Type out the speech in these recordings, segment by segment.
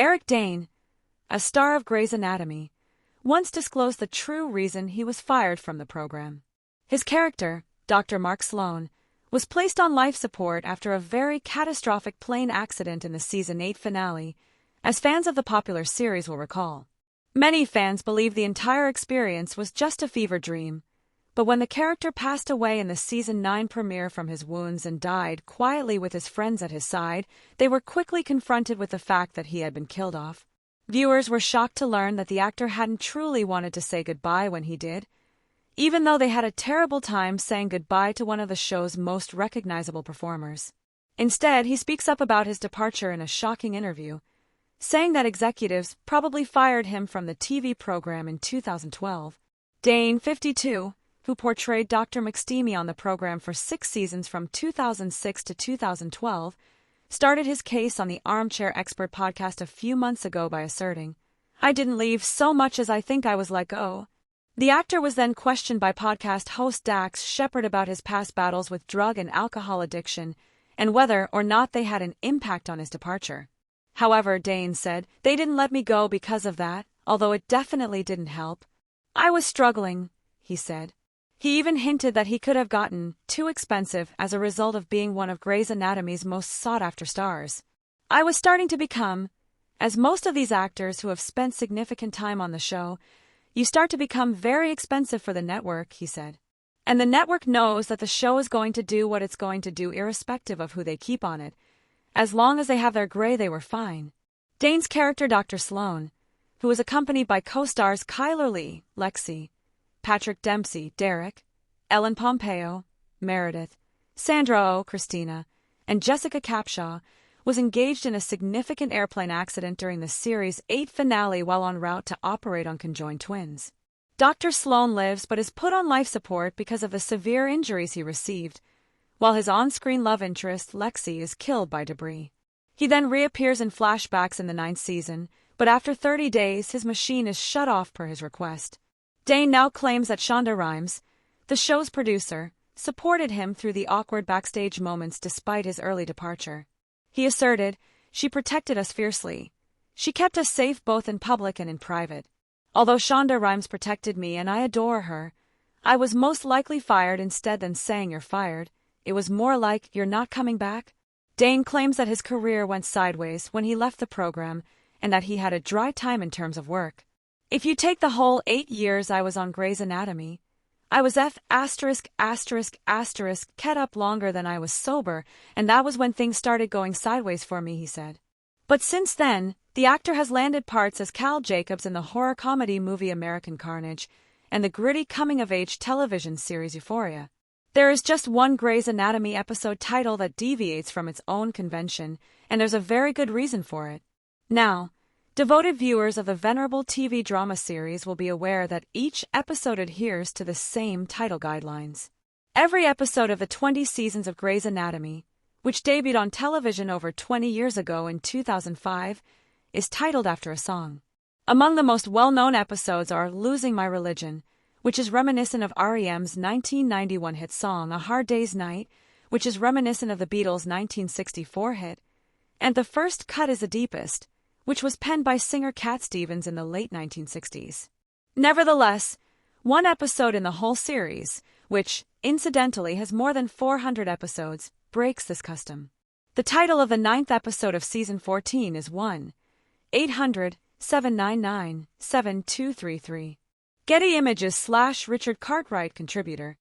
Eric Dane, a star of Grey's Anatomy, once disclosed the true reason he was fired from the program. His character, Dr. Mark Sloan, was placed on life support after a very catastrophic plane accident in the Season 8 finale, as fans of the popular series will recall. Many fans believe the entire experience was just a fever dream, but when the character passed away in the Season 9 premiere from his wounds and died quietly with his friends at his side, they were quickly confronted with the fact that he had been killed off. Viewers were shocked to learn that the actor hadn't truly wanted to say goodbye when he did, even though they had a terrible time saying goodbye to one of the show's most recognizable performers. Instead, he speaks up about his departure in a shocking interview, saying that executives probably fired him from the TV program in 2012. Dane, 52, who portrayed Dr. McSteamy on the program for 6 seasons from 2006 to 2012, started his case on the Armchair Expert podcast a few months ago by asserting, "I didn't leave so much as I think I was let go." The actor was then questioned by podcast host Dax Shepard about his past battles with drug and alcohol addiction and whether or not they had an impact on his departure. However, Dane said, "They didn't let me go because of that, although it definitely didn't help. I was struggling," he said. He even hinted that he could have gotten too expensive as a result of being one of Grey's Anatomy's most sought-after stars. "I was starting to become, as most of these actors who have spent significant time on the show, you start to become very expensive for the network," he said. "And the network knows that the show is going to do what it's going to do irrespective of who they keep on it. As long as they have their Grey, they were fine." Dane's character Dr. Sloan, who was accompanied by co-stars Kyler Lee, Lexi, Patrick Dempsey, Derek, Ellen Pompeo, Meredith, Sandra Oh, Christina, and Jessica Capshaw, was engaged in a significant airplane accident during the Series 8 finale while en route to operate on conjoined twins. Dr. Sloan lives but is put on life support because of the severe injuries he received, while his on-screen love interest, Lexi, is killed by debris. He then reappears in flashbacks in the 9th season, but after 30 days his machine is shut off per his request. Dane now claims that Shonda Rhimes, the show's producer, supported him through the awkward backstage moments despite his early departure. He asserted, "She protected us fiercely. She kept us safe both in public and in private. Although Shonda Rhimes protected me and I adore her, I was most likely fired instead than saying you're fired. It was more like, you're not coming back." Dane claims that his career went sideways when he left the program and that he had a dry time in terms of work. "If you take the whole 8 years I was on Grey's Anatomy, I was kept up longer than I was sober, and that was when things started going sideways for me," he said. But since then, the actor has landed parts as Cal Jacobs in the horror comedy movie American Carnage and the gritty coming-of-age television series Euphoria. There is just one Grey's Anatomy episode title that deviates from its own convention, and there's a very good reason for it. Now, devoted viewers of the venerable TV drama series will be aware that each episode adheres to the same title guidelines. Every episode of the 20 seasons of Grey's Anatomy, which debuted on television over 20 years ago in 2005, is titled after a song. Among the most well-known episodes are Losing My Religion, which is reminiscent of R.E.M's 1991 hit song A Hard Day's Night, which is reminiscent of the Beatles' 1964 hit, and The First Cut is the Deepest, which was penned by singer Cat Stevens in the late 1960s. Nevertheless, one episode in the whole series, which, incidentally, has more than 400 episodes, breaks this custom. The title of the 9th episode of Season 14 is 1-800-799-7233. Getty Images / Richard Cartwright contributor.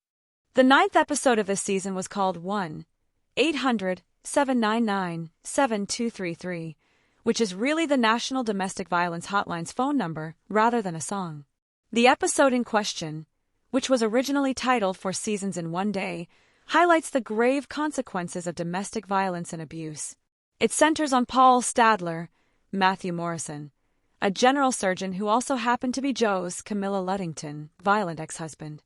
The 9th episode of this season was called 1-800-799-7233, which is really the National Domestic Violence Hotline's phone number rather than a song. The episode in question, which was originally titled 4 Seasons in One Day, highlights the grave consequences of domestic violence and abuse. It centers on Paul Stadler, Matthew Morrison, a general surgeon who also happened to be Joe's, Camilla Luddington, violent ex-husband.